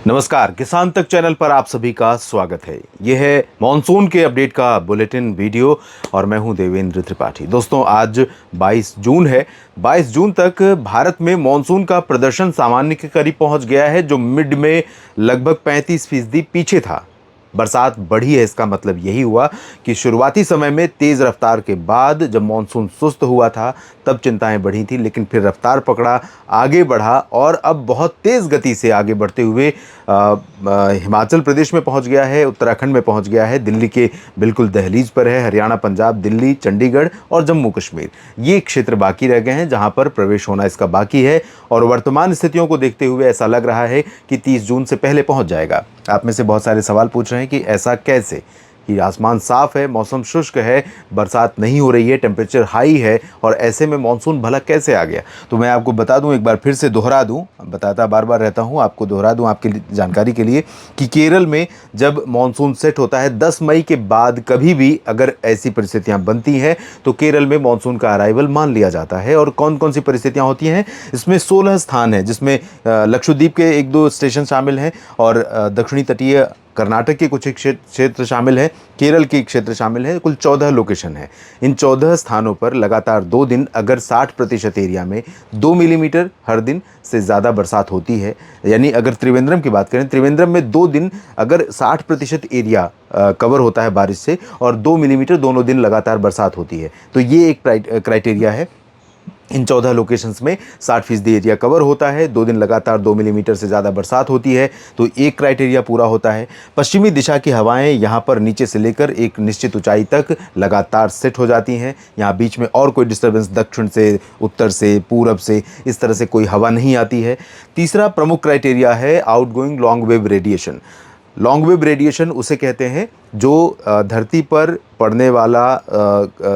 नमस्कार, किसान तक चैनल पर आप सभी का स्वागत है। यह है मॉनसून के अपडेट का बुलेटिन वीडियो और मैं हूं देवेंद्र त्रिपाठी। दोस्तों, आज 22 जून है। 22 जून तक भारत में मॉनसून का प्रदर्शन सामान्य के करीब पहुंच गया है, जो मिड में लगभग 35% पीछे था। बरसात बढ़ी है, इसका मतलब यही हुआ कि शुरुआती समय में तेज़ रफ्तार के बाद जब मानसून सुस्त हुआ था तब चिंताएं बढ़ी थी, लेकिन फिर रफ्तार पकड़ा, आगे बढ़ा और अब बहुत तेज़ गति से आगे बढ़ते हुए हिमाचल प्रदेश में पहुंच गया है, उत्तराखंड में पहुंच गया है, दिल्ली के बिल्कुल दहलीज पर है। हरियाणा, पंजाब, दिल्ली, चंडीगढ़ और जम्मू कश्मीर, ये क्षेत्र बाकी रह गए हैं जहां पर प्रवेश होना इसका बाकी है। और वर्तमान स्थितियों को देखते हुए ऐसा लग रहा है कि 30 जून से पहले पहुंच जाएगा। आप में से बहुत सारे सवाल पूछ रहे हैं कि ऐसा कैसे, कि आसमान साफ है, मौसम शुष्क है, बरसात नहीं हो रही है, टेम्परेचर हाई है और ऐसे में मानसून भला कैसे आ गया। तो मैं आपको बता दूं, एक बार फिर से दोहरा दूं, बताता बार बार रहता हूं, आपको दोहरा दूं आपकी जानकारी के लिए कि केरल में जब मानसून सेट होता है 10 मई के बाद कभी भी अगर ऐसी परिस्थितियां बनती हैं तो केरल में मानसून का अराइवल मान लिया जाता है। और कौन कौन सी परिस्थितियां होती हैं, इसमें 16 स्थान हैं, जिसमें लक्षद्वीप के 1-2 स्टेशन शामिल हैं और दक्षिणी तटीय कर्नाटक के कुछ क्षेत्र शामिल हैं, केरल के क्षेत्र शामिल हैं। कुल 14 लोकेशन है। इन 14 स्थानों पर लगातार 2 दिन अगर 60% एरिया में 2 मिलीमीटर हर दिन से ज़्यादा बरसात होती है, यानी अगर त्रिवेंद्रम की बात करें, त्रिवेंद्रम में 2 दिन अगर 60% एरिया कवर होता है बारिश से और 2 मिलीमीटर दोनों दिन लगातार बरसात होती है, तो ये एक क्राइटेरिया है। इन 14 लोकेशंस में 60% एरिया कवर होता है, 2 दिन लगातार 2 मिलीमीटर से ज़्यादा बरसात होती है, तो एक क्राइटेरिया पूरा होता है। पश्चिमी दिशा की हवाएं यहाँ पर नीचे से लेकर एक निश्चित ऊंचाई तक लगातार सेट हो जाती हैं। यहाँ बीच में और कोई डिस्टर्बेंस दक्षिण से, उत्तर से, पूरब से इस तरह से कोई हवा नहीं आती है। तीसरा प्रमुख क्राइटेरिया है outgoing long wave radiation. Long wave radiation उसे कहते हैं जो धरती पर पड़ने वाला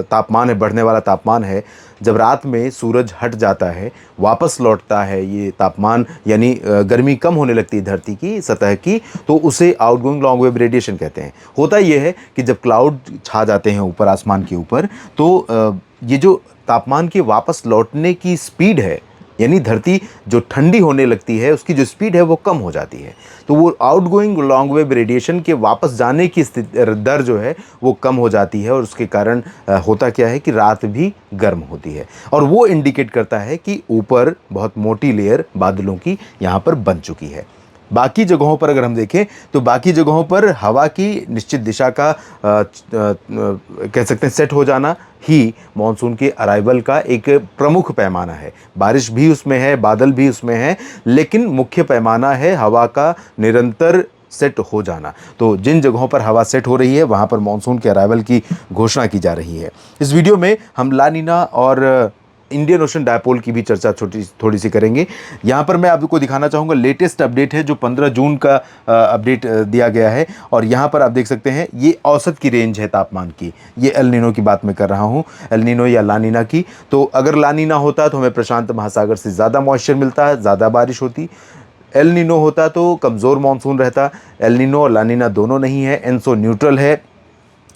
तापमान है, बढ़ने वाला तापमान है। जब रात में सूरज हट जाता है, वापस लौटता है ये तापमान, यानी गर्मी कम होने लगती है धरती की सतह की, तो उसे आउटगोइंग लॉन्ग वेव रेडिएशन कहते हैं। होता ये है कि जब क्लाउड छा जाते हैं ऊपर, आसमान के ऊपर, तो ये जो तापमान के वापस लौटने की स्पीड है, यानी धरती जो ठंडी होने लगती है उसकी जो स्पीड है वो कम हो जाती है, तो वो आउटगोइंग लॉन्ग वेव रेडिएशन के वापस जाने की दर जो है वो कम हो जाती है। और उसके कारण होता क्या है कि रात भी गर्म होती है और वो इंडिकेट करता है कि ऊपर बहुत मोटी लेयर बादलों की यहाँ पर बन चुकी है। बाकी जगहों पर अगर हम देखें तो बाकी जगहों पर हवा की निश्चित दिशा का कह सकते हैं सेट हो जाना ही मॉनसून के अराइवल का एक प्रमुख पैमाना है। बारिश भी उसमें है, बादल भी उसमें है, लेकिन मुख्य पैमाना है हवा का निरंतर सेट हो जाना। तो जिन जगहों पर हवा सेट हो रही है वहाँ पर मॉनसून के अराइवल की घोषणा की जा रही है। इस वीडियो में हम ला नीना और इंडियन ओशन डायपोल की भी चर्चा थोड़ी सी करेंगे। यहाँ पर मैं आपको दिखाना चाहूँगा लेटेस्ट अपडेट है जो 15 जून का अपडेट दिया गया है। और यहाँ पर आप देख सकते हैं ये औसत की रेंज है तापमान की। ये एल नीनो की बात मैं कर रहा हूँ, एल नीनो या ला नीना की। तो अगर ला नीना होता तो हमें प्रशांत महासागर से ज़्यादा मॉइस्चर मिलता, ज़्यादा बारिश होती। एल नीनो होता तो कमज़ोर मानसून रहता। एल नीनो और ला नीना दोनों नहीं है, एनसो न्यूट्रल है।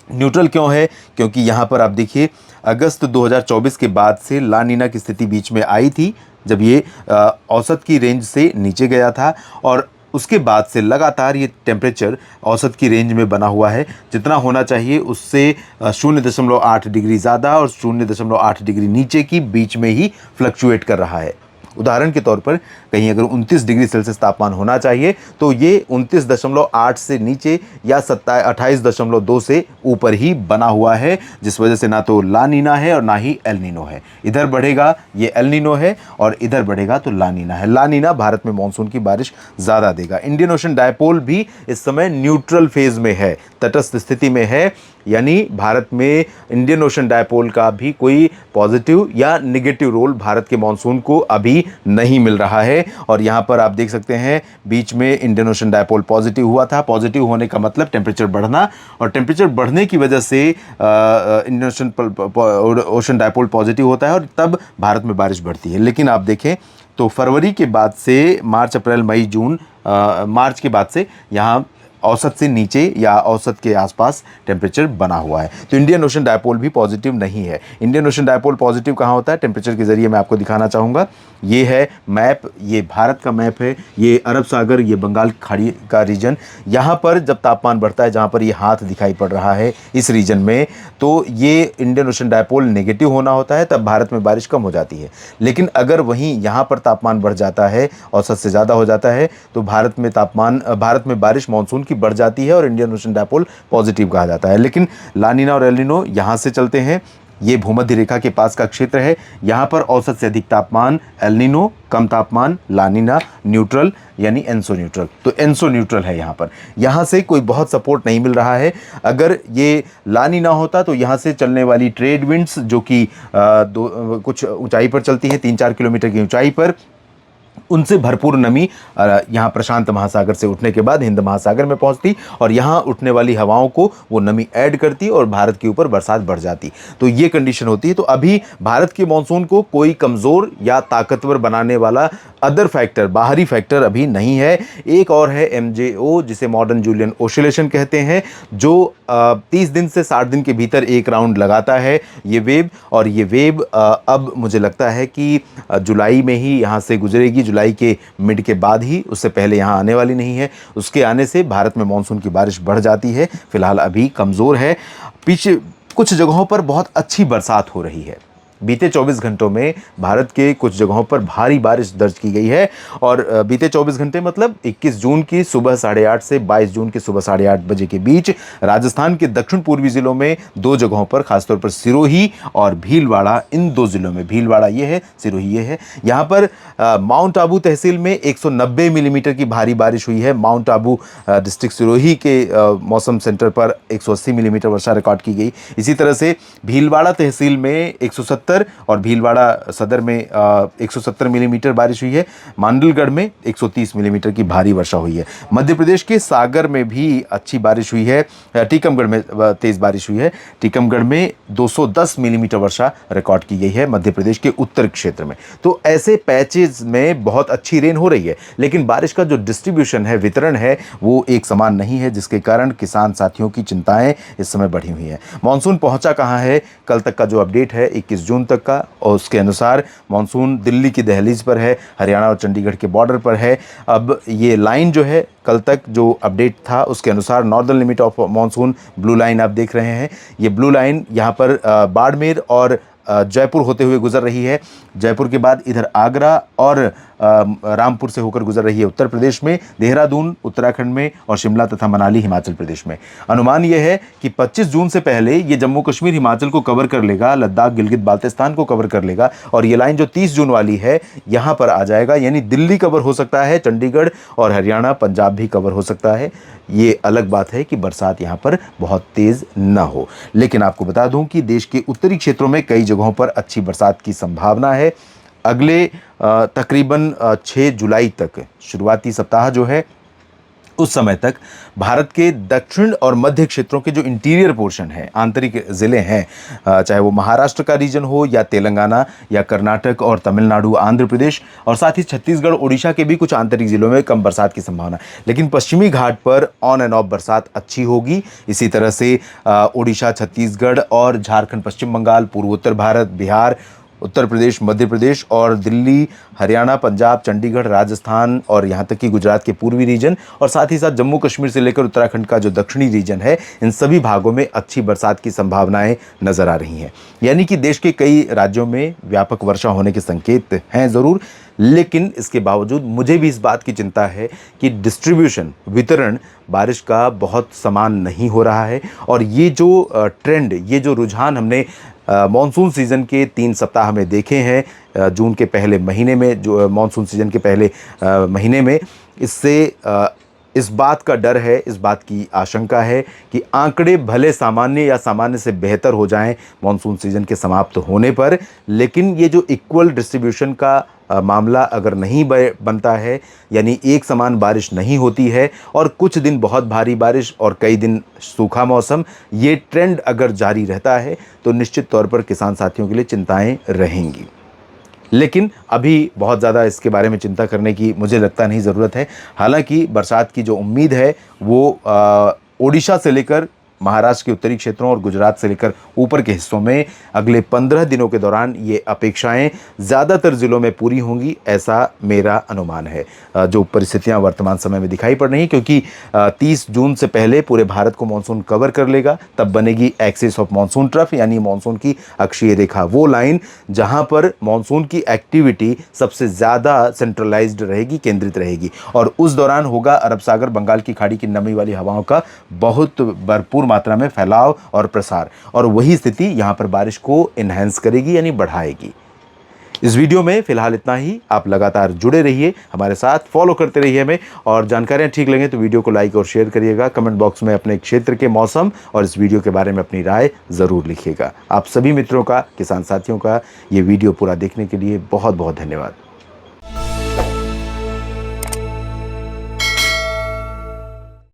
न्यूट्रल क्यों है? क्योंकि यहाँ पर आप देखिए अगस्त 2024 के बाद से ला नीना की स्थिति बीच में आई थी, जब ये औसत की रेंज से नीचे गया था और उसके बाद से लगातार ये टेम्परेचर औसत की रेंज में बना हुआ है। जितना होना चाहिए उससे 0.8 डिग्री ज़्यादा और 0.8 डिग्री नीचे की बीच में ही फ्लक्चुएट कर रहा है। उदाहरण के तौर पर कहीं अगर 29 डिग्री सेल्सियस तापमान होना चाहिए तो ये 29.8 से नीचे या 28.2 से ऊपर ही बना हुआ है, जिस वजह से ना तो ला नीना है और ना ही एल नीनो है। इधर बढ़ेगा ये एल नीनो है और इधर बढ़ेगा तो ला नीना है। ला नीना भारत में मानसून की बारिश ज़्यादा देगा। इंडियन ओशन डायपोल भी इस समय न्यूट्रल फेज में है, तटस्थ स्थिति में है, यानी भारत में इंडियन ओशन डायपोल का भी कोई पॉजिटिव या नेगेटिव रोल भारत के मानसून को अभी नहीं मिल रहा है। और यहाँ पर आप देख सकते हैं बीच में इंडियन ओशन डायपोल पॉजिटिव हुआ था। पॉजिटिव होने का मतलब टेम्परेचर बढ़ना, और टेम्परेचर बढ़ने की वजह से इंडियन ओशन डायपोल पॉजिटिव होता है और तब भारत में बारिश बढ़ती है। लेकिन आप देखें तो फरवरी के बाद से मार्च, अप्रैल, मई, जून, मार्च के बाद से यहाँ औसत से नीचे या औसत के आसपास टेम्परेचर बना हुआ है। तो इंडियन ओशन डायपोल भी पॉजिटिव नहीं है। इंडियन ओशन डायपोल पॉजिटिव कहाँ होता है, टेम्परेचर के जरिए मैं आपको दिखाना चाहूँगा। ये है मैप, ये भारत का मैप है, ये अरब सागर, ये बंगाल खाड़ी का रीजन। यहाँ पर जब तापमान बढ़ता है, जहाँ पर ये हाथ दिखाई पड़ रहा है इस रीजन में, तो ये इंडियन ओशन डायपोल नेगेटिव होना होता है, तब भारत में बारिश कम हो जाती है। लेकिन अगर वहीं यहाँ पर तापमान बढ़ जाता है, औसत से ज़्यादा हो जाता है, तो भारत में बारिश मानसून की बढ़ जाती है और इंडियन ओशन डायपोल पॉजिटिव कहा जाता है। लेकिन लानिना और एलिनो यहाँ से चलते हैं। ये भूमध्य रेखा के पास का क्षेत्र है। यहाँ पर औसत से अधिक तापमान एलिनो, कम तापमान लानिना, न्यूट्रल यानी एनसो न्यूट्रल। तो एनसो न्यूट्रल है यहाँ पर। यहाँ से कोई बहुत सपोर्ट नहीं मिल रहा है। अगर ये लानिना होता तो यहाँ से चलने वाली ट्रेड विंड्स, जो कि कुछ ऊंचाई पर चलती है, 3-4 किलोमीटर की ऊंचाई पर, उनसे भरपूर नमी यहाँ प्रशांत महासागर से उठने के बाद हिंद महासागर में पहुँचती और यहाँ उठने वाली हवाओं को वो नमी ऐड करती और भारत के ऊपर बरसात बढ़ जाती। तो ये कंडीशन होती है। तो अभी भारत के मानसून को कोई कमज़ोर या ताकतवर बनाने वाला अदर फैक्टर, बाहरी फैक्टर अभी नहीं है। एक और है MJO, जिसे मॉडर्न जूलियन ओसिलेशन कहते हैं, जो 30 दिन से 60 दिन के भीतर एक राउंड लगाता है ये वेव। और ये वेव अब मुझे लगता है कि जुलाई में ही यहाँ से गुजरेगी, जुलाई के मिड के बाद ही, उससे पहले यहाँ आने वाली नहीं है। उसके आने से भारत में मानसून की बारिश बढ़ जाती है। फिलहाल अभी कमज़ोर है। पीछे कुछ जगहों पर बहुत अच्छी बरसात हो रही है। बीते 24 घंटों में भारत के कुछ जगहों पर भारी बारिश दर्ज की गई है। और बीते 24 घंटे मतलब 21 जून की सुबह 8:30 से 22 जून की सुबह 8:30 बजे के बीच राजस्थान के दक्षिण पूर्वी ज़िलों में 2 जगहों पर, खासतौर पर सिरोही और भीलवाड़ा, इन 2 ज़िलों में, भीलवाड़ा ये है, सिरोही ये है, यहाँ पर माउंट आबू तहसील में 190 मिलीमीटर की भारी बारिश हुई है। माउंट आबू डिस्ट्रिक्ट सिरोही के मौसम सेंटर पर 180 मिलीमीटर वर्षा रिकॉर्ड की गई। इसी तरह से भीलवाड़ा तहसील में 170 और भीलवाड़ा सदर में 170 मिलीमीटर बारिश हुई है। मांडलगढ़ में 130 मिलीमीटर की भारी वर्षा हुई है। मध्य प्रदेश के सागर में भी अच्छी बारिश हुई है। टीकमगढ़ में तेज़ बारिश हुई है। टीकमगढ़ में 210 मिलीमीटर वर्षा रिकॉर्ड की गई है मध्य प्रदेश के उत्तर क्षेत्र में। तो ऐसे पैचेज में बहुत अच्छी रेन हो रही है, लेकिन बारिश का जो डिस्ट्रीब्यूशन है, वितरण है, वो एक समान नहीं है, जिसके कारण किसान साथियों की चिंताएं इस समय बढ़ी हुई हैं। मानसून पहुंचा कहां है, कल तक का जो अपडेट है 21 जून तक का, और उसके अनुसार मानसून दिल्ली की दहलीज पर है, हरियाणा और चंडीगढ़ के बॉर्डर पर है। अब ये लाइन जो है, कल तक जो अपडेट था उसके अनुसार northern limit of monsoon, blue line आप देख रहे हैं, ये ब्लू लाइन यहाँ पर बाड़मेर और जयपुर होते हुए गुजर रही है। जयपुर के बाद इधर आगरा और रामपुर से होकर गुजर रही है उत्तर प्रदेश में, देहरादून उत्तराखंड में, और शिमला तथा मनाली हिमाचल प्रदेश में। अनुमान यह है कि 25 जून से पहले ये जम्मू कश्मीर हिमाचल को कवर कर लेगा, लद्दाख गिलगित बाल्टिस्तान को कवर कर लेगा, और ये लाइन जो 30 जून वाली है यहाँ पर आ जाएगा। यानी दिल्ली कवर हो सकता है, चंडीगढ़ और हरियाणा, पंजाब भी कवर हो सकता है। ये अलग बात है कि बरसात यहाँ पर बहुत तेज़ न हो। लेकिन आपको बता दूं कि देश के उत्तरी क्षेत्रों में कई जगहों पर अच्छी बरसात की संभावना है। अगले तकरीबन 6 जुलाई तक, शुरुआती सप्ताह जो है, उस समय तक भारत के दक्षिण और मध्य क्षेत्रों के जो इंटीरियर पोर्शन है, आंतरिक ज़िले हैं, चाहे वो महाराष्ट्र का रीजन हो या तेलंगाना या कर्नाटक और तमिलनाडु, आंध्र प्रदेश, और साथ ही छत्तीसगढ़, ओडिशा के भी कुछ आंतरिक ज़िलों में कम बरसात की संभावना। लेकिन पश्चिमी घाट पर ऑन एंड ऑफ बरसात अच्छी होगी। इसी तरह से ओडिशा, छत्तीसगढ़ और झारखंड, पश्चिम बंगाल, पूर्वोत्तर भारत, बिहार, उत्तर प्रदेश, मध्य प्रदेश और दिल्ली, हरियाणा, पंजाब, चंडीगढ़, राजस्थान और यहाँ तक कि गुजरात के पूर्वी रीजन, और साथ ही साथ जम्मू कश्मीर से लेकर उत्तराखंड का जो दक्षिणी रीजन है, इन सभी भागों में अच्छी बरसात की संभावनाएं नज़र आ रही हैं। यानी कि देश के कई राज्यों में व्यापक वर्षा होने के संकेत हैं ज़रूर, लेकिन इसके बावजूद मुझे भी इस बात की चिंता है कि डिस्ट्रीब्यूशन, वितरण बारिश का बहुत समान नहीं हो रहा है। और ये जो ट्रेंड, ये जो रुझान हमने मॉनसून सीज़न के 3 सप्ताह में देखे हैं, जून के पहले महीने में, जो मॉनसून सीज़न के पहले महीने में, इससे इस बात का डर है, इस बात की आशंका है कि आंकड़े भले सामान्य या सामान्य से बेहतर हो जाएं मॉनसून सीज़न के समाप्त होने पर, लेकिन ये जो इक्वल डिस्ट्रीब्यूशन का मामला अगर नहीं बनता है, यानी एक समान बारिश नहीं होती है और कुछ दिन बहुत भारी बारिश और कई दिन सूखा मौसम, ये ट्रेंड अगर जारी रहता है तो निश्चित तौर पर किसान साथियों के लिए चिंताएं रहेंगी। लेकिन अभी बहुत ज़्यादा इसके बारे में चिंता करने की मुझे लगता नहीं ज़रूरत है। हालांकि बरसात की जो उम्मीद है वो ओडिशा से लेकर महाराष्ट्र के उत्तरी क्षेत्रों और गुजरात से लेकर ऊपर के हिस्सों में अगले 15 दिनों के दौरान ये अपेक्षाएं ज़्यादातर ज़िलों में पूरी होंगी, ऐसा मेरा अनुमान है। जो परिस्थितियां वर्तमान समय में दिखाई पड़ रही हैं, क्योंकि 30 जून से पहले पूरे भारत को मानसून कवर कर लेगा, तब बनेगी एक्सिस ऑफ मानसून ट्रफ, यानी मानसून की अक्षीय रेखा, वो लाइन जहां पर मानसून की एक्टिविटी सबसे ज़्यादा सेंट्रलाइज्ड रहेगी, केंद्रित रहेगी। और उस दौरान होगा अरब सागर, बंगाल की खाड़ी की नमी वाली हवाओं का बहुत भरपूर मात्रा में फैलाव और प्रसार, और वही स्थिति यहां पर बारिश को इनहेंस करेगी, यानी बढ़ाएगी। इस वीडियो में फिलहाल इतना ही। आप लगातार जुड़े रहिए हमारे साथ, फॉलो करते रहिए हमें, और जानकारियां ठीक लगे तो वीडियो को लाइक और शेयर करिएगा। कमेंट बॉक्स में अपने क्षेत्र के मौसम और इस वीडियो के बारे में अपनी राय ज़रूर लिखिएगा। आप सभी मित्रों का, किसान साथियों का ये वीडियो पूरा देखने के लिए बहुत बहुत धन्यवाद।